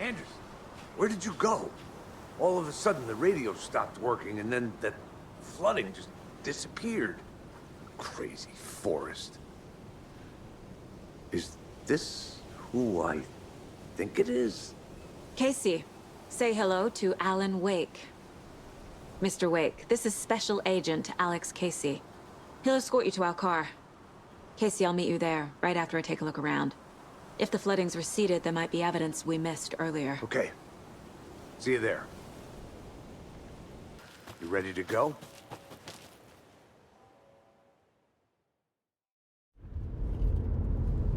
Anderson, where did you go? All of a sudden, the radio stopped working, and then that flooding just disappeared. Crazy forest. Is this who I think it is? Casey, say hello to Alan Wake. Mr. Wake, this is Special Agent Alex Casey. He'll escort you to our car. Casey, I'll meet you there, right after I take a look around. If the flooding's receded, there might be evidence we missed earlier. Okay. See you there. You ready to go?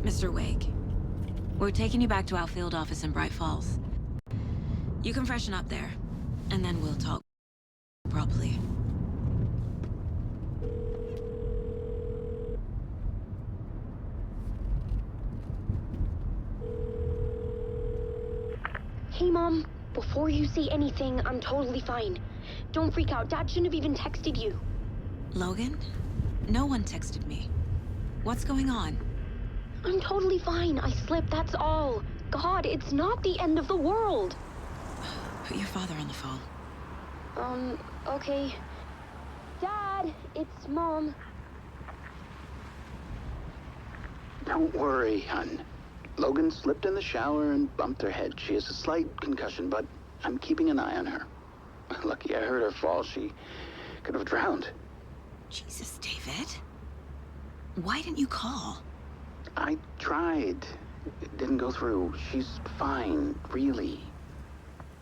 Mr. Wake, we're taking you back to our field office in Bright Falls. You can freshen up there, and then we'll talk properly. Hey, Mom. Before you say anything, I'm totally fine. Don't freak out. Dad shouldn't have even texted you. Logan? No one texted me. What's going on? I'm totally fine. I slipped, that's all. God, it's not the end of the world. Put your father on the phone. Okay. Dad, it's Mom. Don't worry, hon. Logan slipped in the shower and bumped her head. She has a slight concussion, but I'm keeping an eye on her. Lucky I heard her fall. She could have drowned. Jesus, David. Why didn't you call? I tried. It didn't go through. She's fine, really.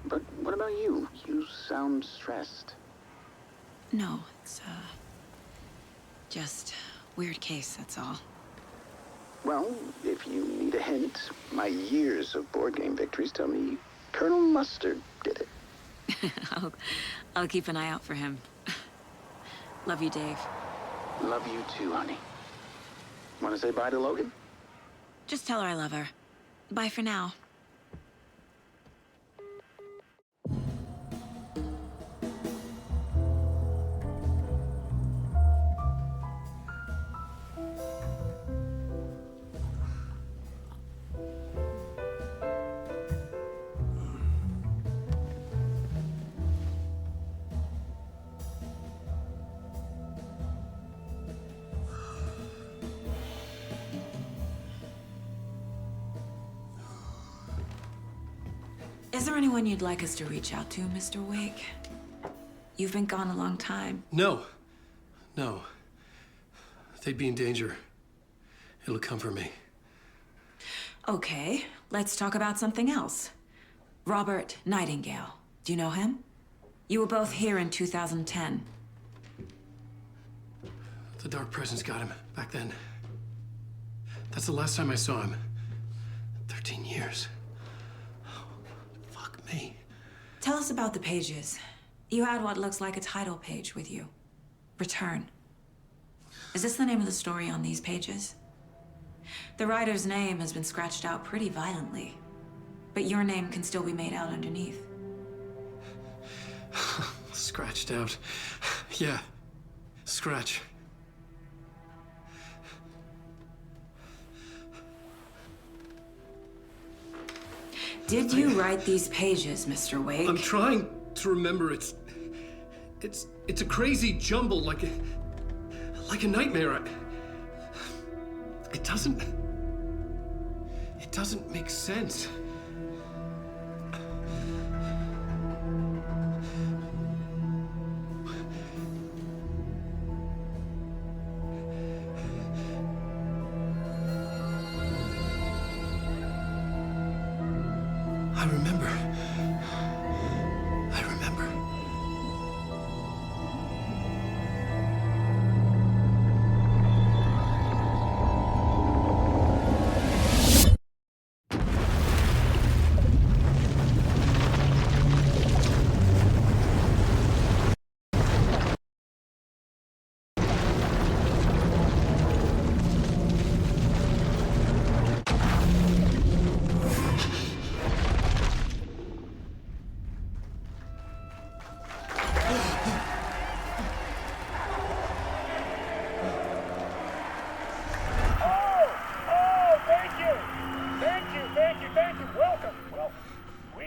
But what about you? You sound stressed. No, it's, just weird case, that's all. Well, if you need a hint, my years of board game victories tell me Colonel Mustard did it. I'll keep an eye out for him. Love you, Dave. Love you too, honey. Want to say bye to Logan? Just tell her I love her. Bye for now. Is there anyone you'd like us to reach out to, Mr. Wake? You've been gone a long time. No. No. They'd be in danger. It'll come for me. Okay, let's talk about something else. Robert Nightingale. Do you know him? You were both here in 2010. The Dark Presence got him back then. That's the last time I saw him. 13 years. Fuck me. Tell us about the pages. You had what looks like a title page with you. Return. Is this the name of the story on these pages? The writer's name has been scratched out pretty violently, but your name can still be made out underneath. Scratched out. Yeah. Scratch. Did you write these pages, Mr. Wake? I'm trying to remember. It's a crazy jumble, like a nightmare. It doesn't make sense. I remember.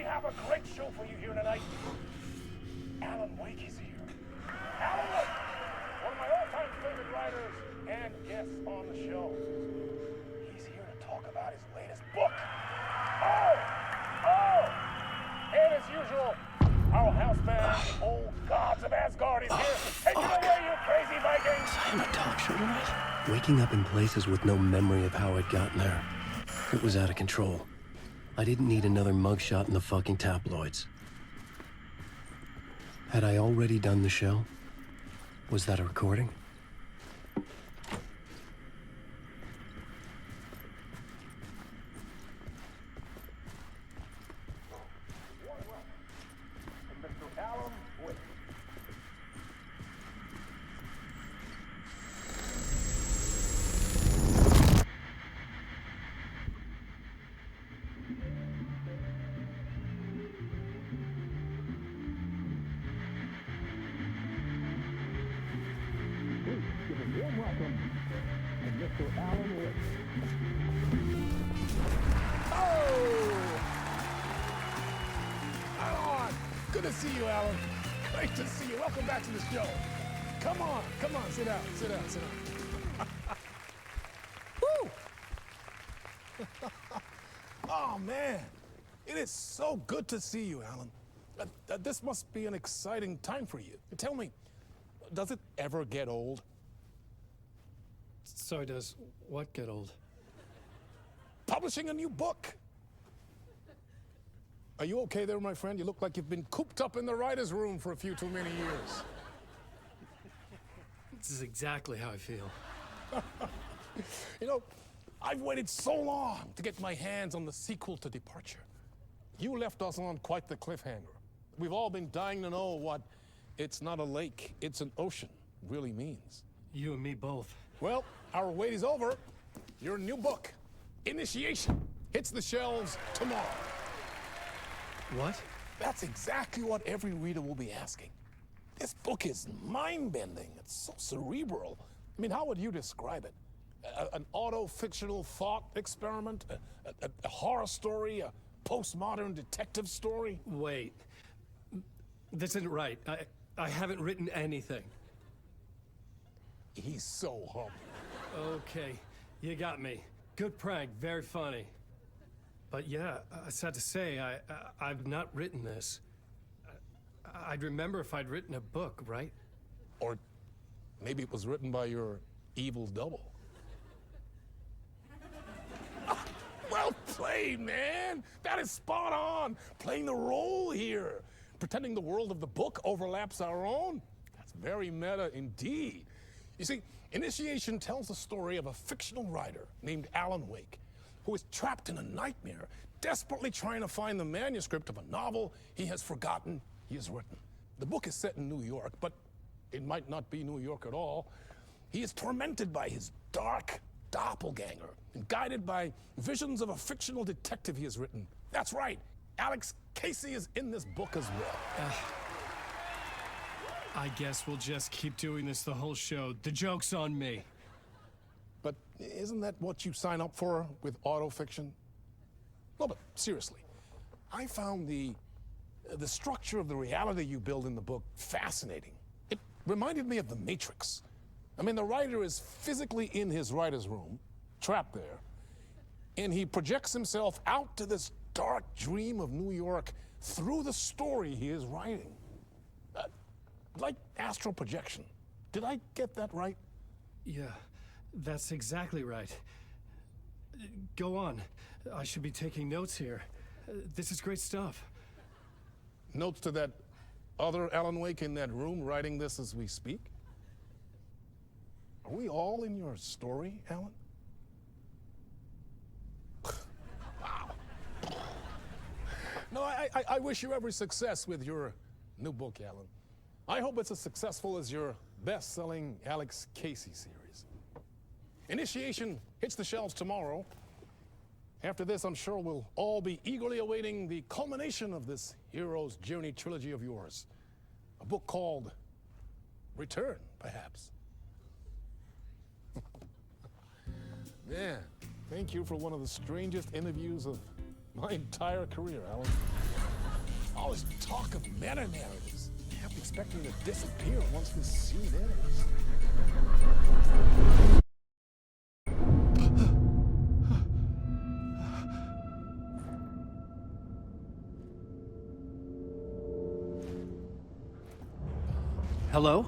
have a great show for you here tonight. Alan Wake is here. Alan Wake, one of my all-time favorite writers and guests on the show. He's here to talk about his latest book. And as usual, our house band, Old Gods of Asgard, is here. Take it away, you crazy Vikings! I had my talk show tonight. Waking up in places with no memory of how I'd gotten there. It was out of control. I didn't need another mugshot in the fucking tabloids. Had I already done the show? Was that a recording? Mr. Alan Wake. Good to see you, Alan. Great to see you. Welcome back to the show. Come on, sit down. Woo! Oh, man. It is so good to see you, Alan. This must be an exciting time for you. Tell me, does it ever get old? So does what get old? Publishing a new book. Are you okay there, my friend? You look like you've been cooped up in the writer's room for a few too many years. This is exactly how I feel. You know, I've waited so long to get my hands on the sequel to Departure. You left us on quite the cliffhanger. We've all been dying to know what "it's not a lake, it's an ocean" really means. You and me both. Well, our wait is over. Your new book, Initiation, hits the shelves tomorrow. What? That's exactly what every reader will be asking. This book is mind-bending. It's so cerebral. I mean, how would you describe it? An auto-fictional thought experiment? A horror story? A postmodern detective story? Wait. This isn't right. I haven't written anything. He's so humble. Okay, you got me. Good prank, very funny. But yeah, sad to say, I've not written this. I'd remember if I'd written a book, right? Or maybe it was written by your evil double. Well played, man! That is spot on! Playing the role here. Pretending the world of the book overlaps our own. That's very meta indeed. You see, Initiation tells the story of a fictional writer named Alan Wake, who is trapped in a nightmare, desperately trying to find the manuscript of a novel he has forgotten he has written. The book is set in New York, but it might not be New York at all. He is tormented by his dark doppelganger and guided by visions of a fictional detective he has written. That's right, Alex Casey is in this book as well. I guess we'll just keep doing this the whole show. The joke's on me. But isn't that what you sign up for with autofiction? No, but seriously, I found the structure of the reality you build in the book fascinating. It reminded me of The Matrix. I mean, the writer is physically in his writer's room, trapped there, and he projects himself out to this dark dream of New York through the story he is writing. Like astral projection. Did I get that right? Yeah, that's exactly right. Go on. I should be taking notes here. This is great stuff. Notes to that other Alan Wake in that room writing this as we speak? Are we all in your story, Alan? Wow. No, I wish you every success with your new book, Alan. I hope it's as successful as your best-selling Alex Casey series. Initiation hits the shelves tomorrow. After this, I'm sure we'll all be eagerly awaiting the culmination of this hero's journey trilogy of yours. A book called Return, perhaps. Man, thank you for one of the strangest interviews of my entire career, Alan. All this talk of meta-narratives. You have to expect them to disappear once this scene ends. Hello?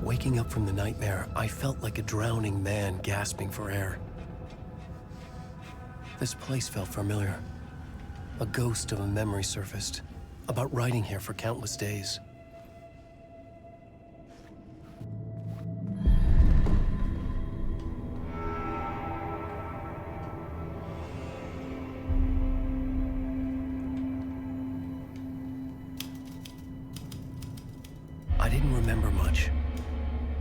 Waking up from the nightmare, I felt like a drowning man gasping for air. This place felt familiar. A ghost of a memory surfaced, about riding here for countless days. I didn't remember much,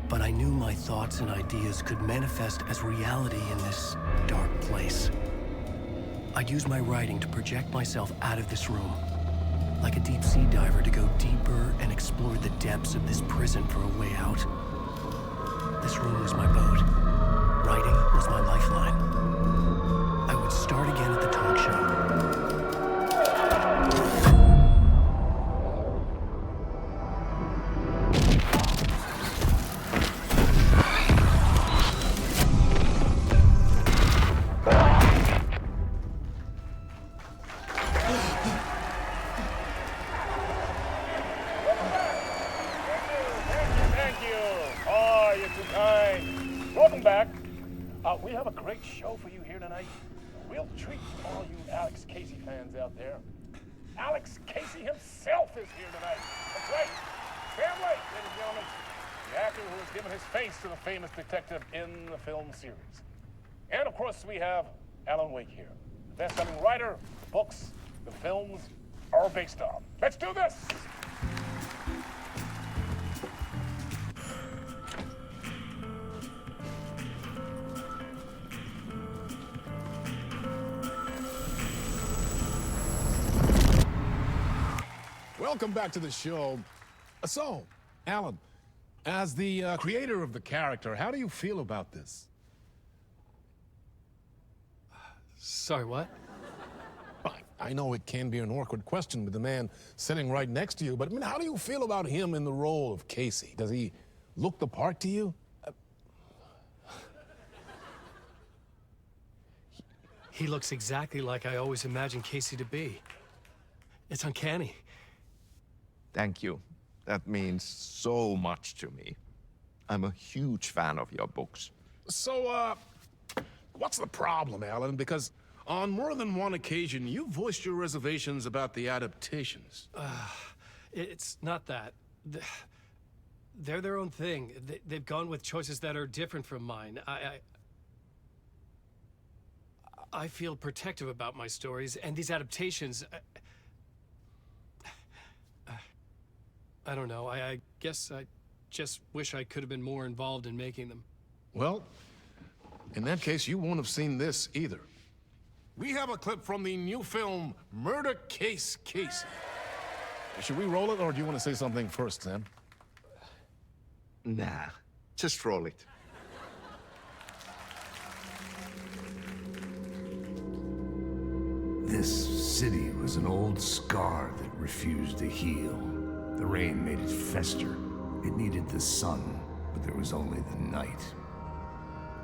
but I knew my thoughts and ideas could manifest as reality in this dark place. I'd use my writing to project myself out of this room, like a deep sea diver to go deeper and explore the depths of this prison for a way out. This room was my boat. Writing was my lifeline. I would start again at the talk show. Welcome back. We have a great show for you here tonight. A real treat for all you Alex Casey fans out there. Alex Casey himself is here tonight. That's right. Sam Lake, ladies and gentlemen. The actor who has given his face to the famous detective in the film series. And of course, we have Alan Wake here. The best-selling writer, the books, the films are based on. Let's do this! Welcome back to the show. So, Alan, as the creator of the character, how do you feel about this? Sorry, what? I know it can be an awkward question with the man sitting right next to you, but I mean, how do you feel about him in the role of Casey? Does he look the part to you? He looks exactly like I always imagined Casey to be. It's uncanny. Thank you. That means so much to me. I'm a huge fan of your books. So, what's the problem, Alan? Because on more than one occasion, you voiced your reservations about the adaptations. It's not that. They're their own thing. They've gone with choices that are different from mine. I feel protective about my stories, and these adaptations... I don't know. I guess I just wish I could have been more involved in making them. Well, in that case, you won't have seen this either. We have a clip from the new film, Murder Case Casey. Should we roll it, or do you want to say something first, Sam? Nah, just roll it. This city was an old scar that refused to heal. The rain made it fester. It needed the sun, but there was only the night.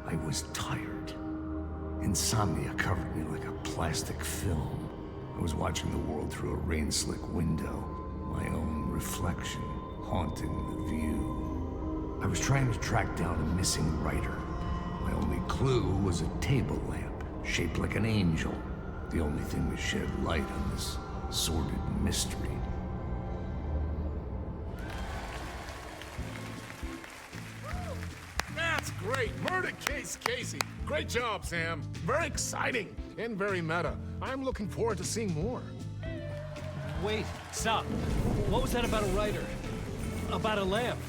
I was tired. Insomnia covered me like a plastic film. I was watching the world through a rain-slick window, my own reflection haunting the view. I was trying to track down a missing writer. My only clue was a table lamp, shaped like an angel. The only thing that shed light on this sordid mystery. great. Murder case, Casey. Great job, Sam. Very exciting and very meta. I'm looking forward to seeing more. Wait, stop. What was that about a writer? About a lamp?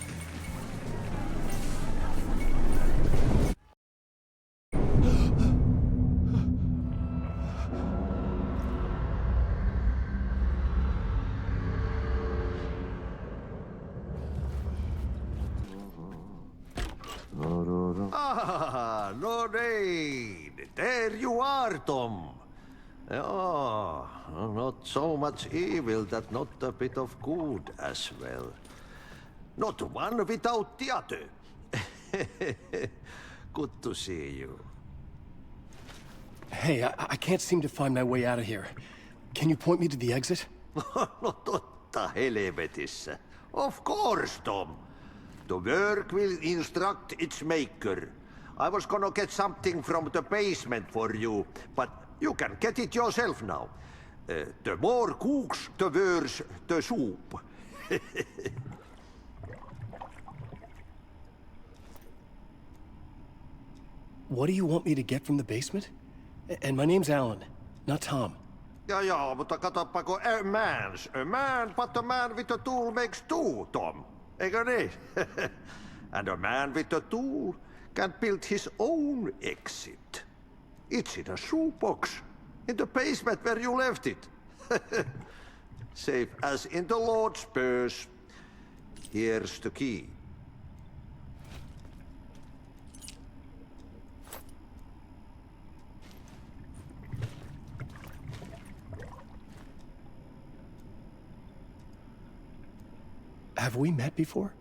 Ah, Lorraine! There you are, Tom. Oh, not so much evil that not a bit of good as well. Not one without the other. Good to see you. Hey, I can't seem to find my way out of here. Can you point me to the exit? No totta helvetissä. Of course, Tom. The work will instruct its maker. I was gonna get something from the basement for you, but you can get it yourself now. The more cooks, the worse the soup. What do you want me to get from the basement? And my name's Alan, not Tom. Ja, mutta katoppa kun a man, but a man with a tool makes two, Tom. Eikö niin? And a man with a tool can build his own exit. It's in a shoebox, in the basement where you left it. Safe as in the Lord's purse. Here's the key. Have we met before?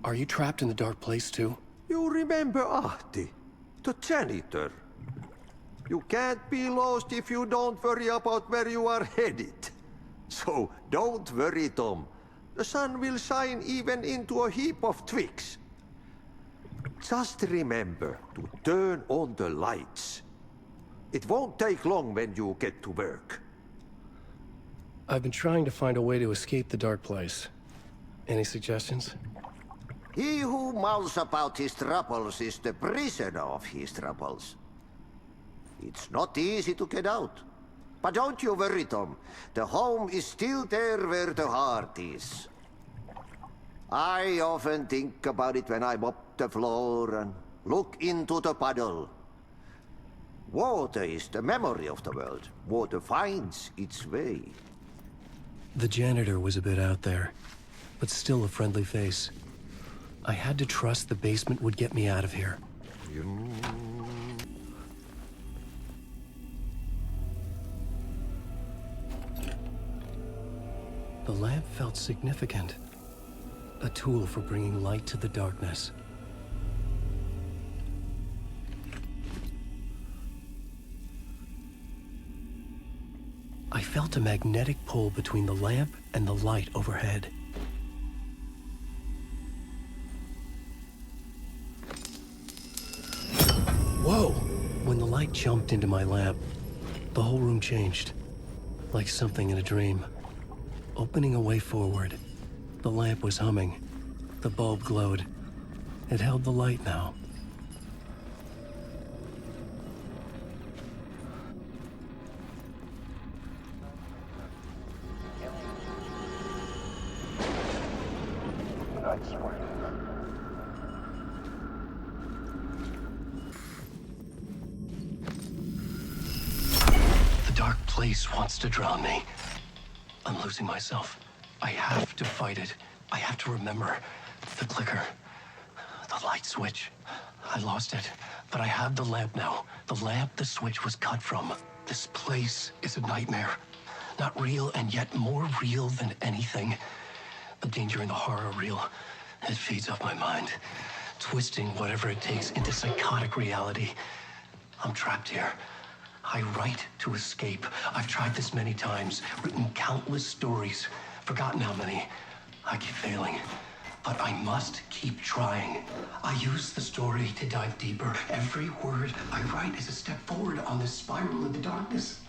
Are you trapped in the dark place too? You remember Ahti, the janitor. You can't be lost if you don't worry about where you are headed. So don't worry, Tom. The sun will shine even into a heap of twigs. Just remember to turn on the lights. It won't take long when you get to work. I've been trying to find a way to escape the dark place. Any suggestions? He who mouths about his troubles is the prisoner of his troubles. It's not easy to get out. But don't you worry, Tom. The home is still there where the heart is. I often think about it when I mop the floor and look into the puddle. Water is the memory of the world. Water finds its way. The janitor was a bit out there, but still a friendly face. I had to trust the basement would get me out of here. The lamp felt significant. A tool for bringing light to the darkness. I felt a magnetic pull between the lamp and the light overhead. Whoa! When the light jumped into my lamp, the whole room changed. Like something in a dream. Opening a way forward. The lamp was humming. The bulb glowed. It held the light now. The dark place wants to drown me. I'm losing myself. I have to fight it. I have to remember. The clicker. The light switch. I lost it. But I have the lamp now. The lamp the switch was cut from. This place is a nightmare. Not real, and yet more real than anything. The danger and the horror real. It feeds off my mind. Twisting whatever it takes into psychotic reality. I'm trapped here. I write to escape. I've tried this many times. Written countless stories. Forgotten how many. I keep failing. But I must keep trying. I use the story to dive deeper. Every word I write is a step forward on this spiral in the darkness.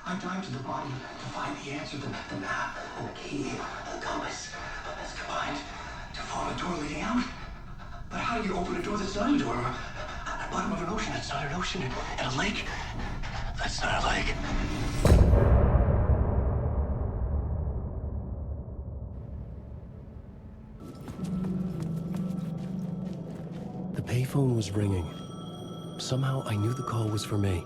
I dive to the bottom to find the answer, the map, and the key, and the compass. It's combined to form a door leading out. But how do you open a door that's not a door? At the bottom of an ocean, that's not an ocean. And a lake, that's not a lake. The payphone was ringing. Somehow I knew the call was for me.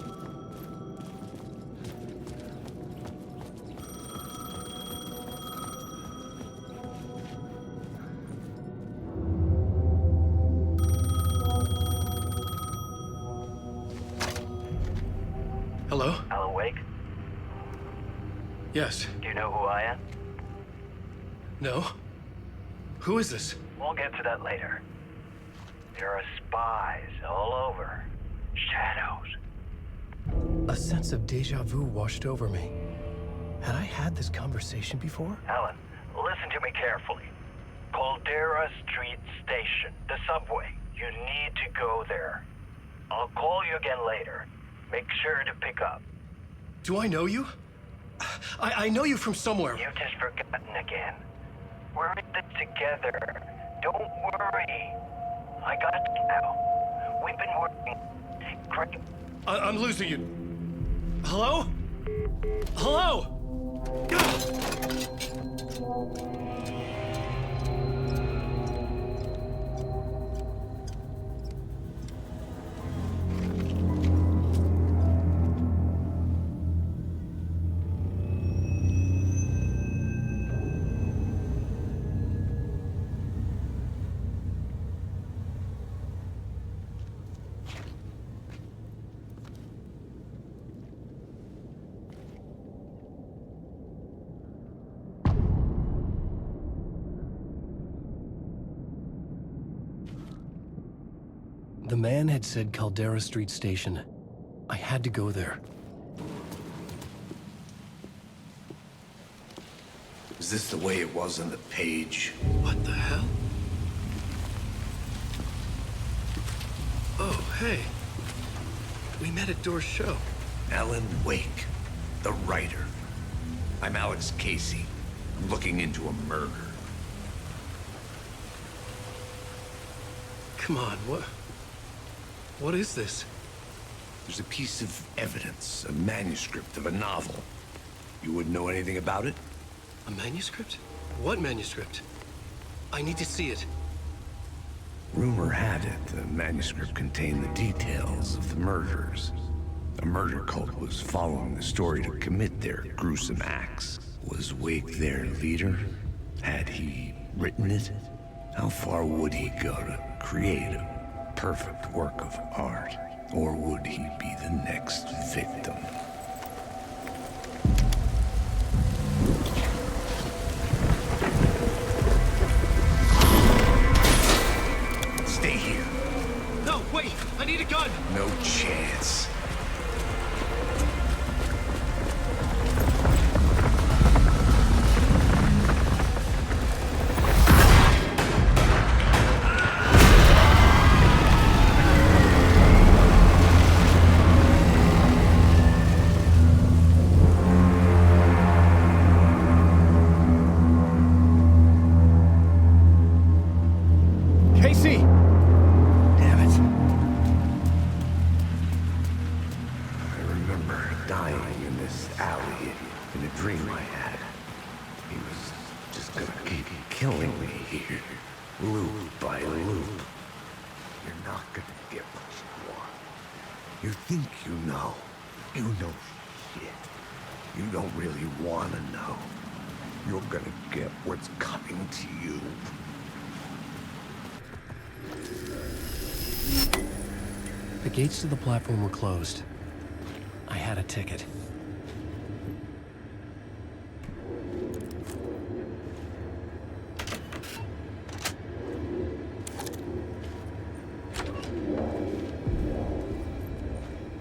Hello? Alan Wake? Yes. Do you know who I am? No? Who is this? We'll get to that later. There are spies all over. Shadows. A sense of deja vu washed over me. Had I had this conversation before? Alan, listen to me carefully. Caldera Street Station, the subway. You need to go there. I'll call you again later. Make sure to pick up. Do I know you? I know you from somewhere. You've just forgotten again. We're in this together. Don't worry. I got you now. We've been working. Great. I'm losing you. Hello? Hello? The man had said Caldera Street Station. I had to go there. Is this the way it was on the page? What the hell? Oh, hey. We met at Door's show. Alan Wake, the writer. I'm Alex Casey. I'm looking into a murder. Come on, what is this? There's a piece of evidence, a manuscript of a novel. You wouldn't know anything about it? A manuscript? What manuscript? I need to see it. Rumor had it the manuscript contained the details of the murders. A murder cult was following the story to commit their gruesome acts. Was Wake their leader? Had he written it? How far would he go to create a perfect work of art? Or would he be the next victim? Stay here. No, wait! I need a gun! No chance. Casey! Damn it. I remember dying in this alley in a dream I had. He was just gonna keep killing me here, loop by loop. You're not gonna get what you want. You think you know. You know shit. You don't really wanna know. You're gonna get what's coming to you. The gates to the platform were closed. I had a ticket.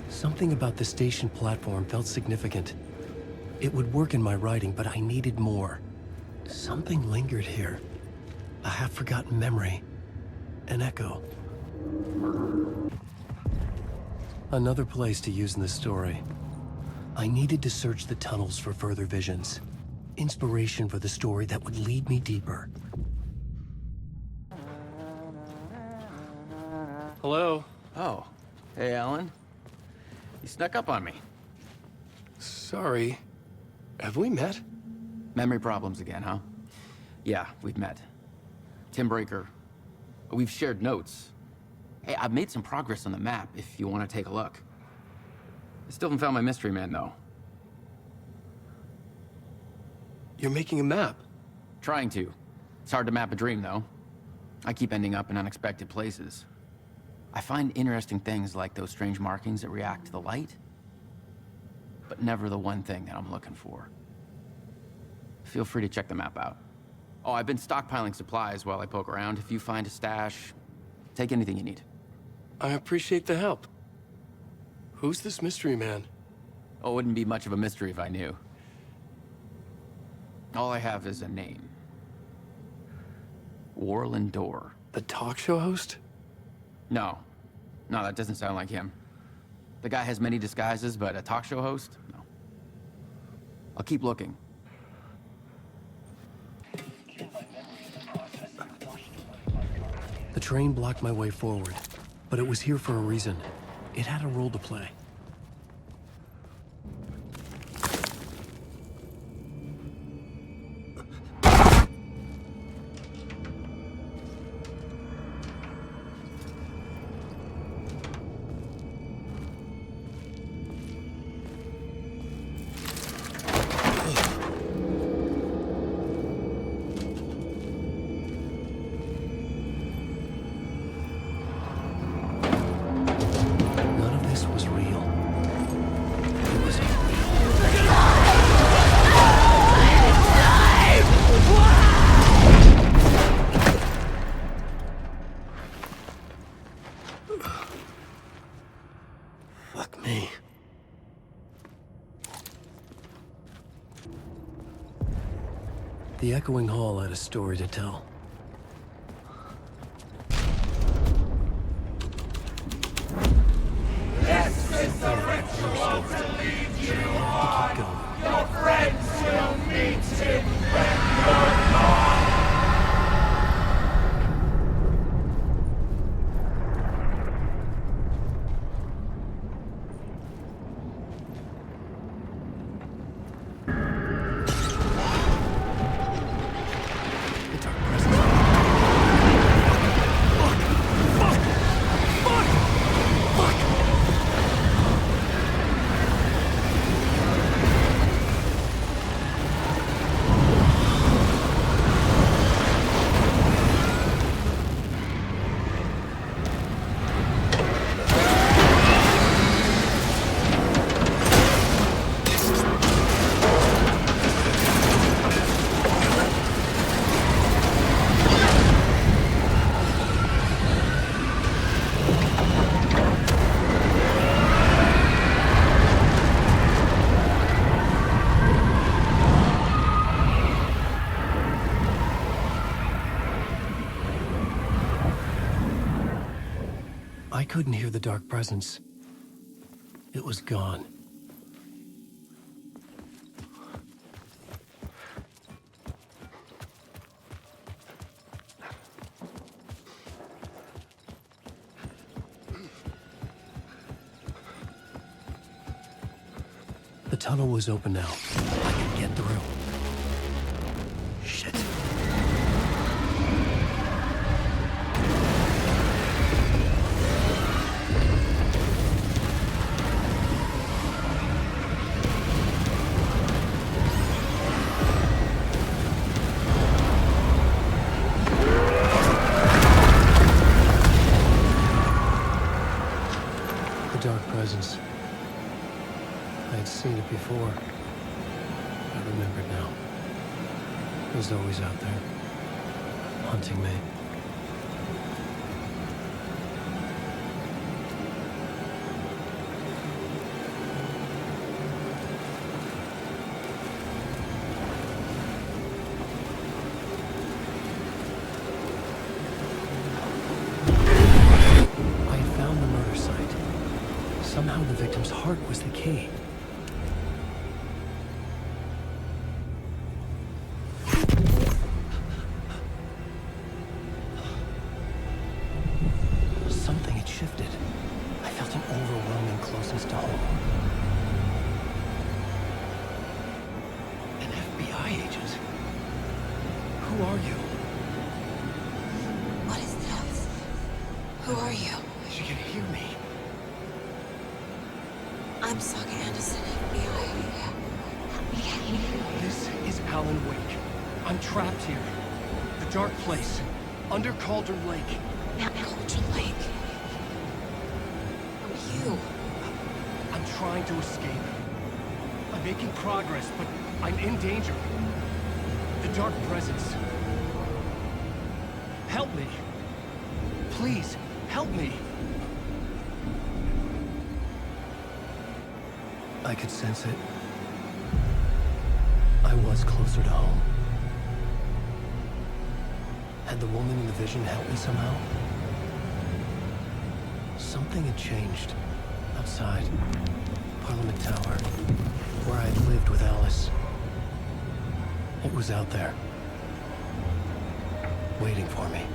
Something about the station platform felt significant. It would work in my writing, but I needed more. Something lingered here. A half-forgotten memory. An echo. Another place to use in the story. I needed to search the tunnels for further visions. Inspiration for the story that would lead me deeper. Hello? Oh. Hey, Alan. You snuck up on me. Sorry. Have we met? Memory problems again, huh? Yeah, we've met. Tim Breaker. We've shared notes. Hey, I've made some progress on the map if you want to take a look. I still haven't found my mystery man, though. You're making a map? Trying to. It's hard to map a dream, though. I keep ending up in unexpected places. I find interesting things like those strange markings that react to the light, but never the one thing that I'm looking for. Feel free to check the map out. Oh, I've been stockpiling supplies while I poke around. If you find a stash, take anything you need. I appreciate the help. Who's this mystery man? Oh, it wouldn't be much of a mystery if I knew. All I have is a name. Warlin Door. The talk show host? No. No, that doesn't sound like him. The guy has many disguises, but a talk show host? No. I'll keep looking. The train blocked my way forward, but it was here for a reason. It had a role to play. None of this was real. It was unreal. Fuck me. The echoing hall had a story to tell. I couldn't hear the dark presence. It was gone. The tunnel was open now. I could get through. Shit. The dark presence. I had seen it before. I remembered now. It was always out there, hunting me. I had found the murder site. Somehow the victim's heart was the key. Something had close to home. An FBI agent? Who are you? What is this? Who are you? You can hear me. I'm Saga Anderson, FBI. This is Alan Wake. I'm trapped here. The dark place. Under Cauldron Lake. Cauldron Lake. Who are you? I'm trying to escape. I'm making progress, but I'm in danger. The Dark Presence. Help me. Please, help me. I could sense it. I was closer to home. Had the woman in the vision helped me somehow? Something had changed. Outside. Parliament Tower. Where I had lived with Alice. It was out there. Waiting for me.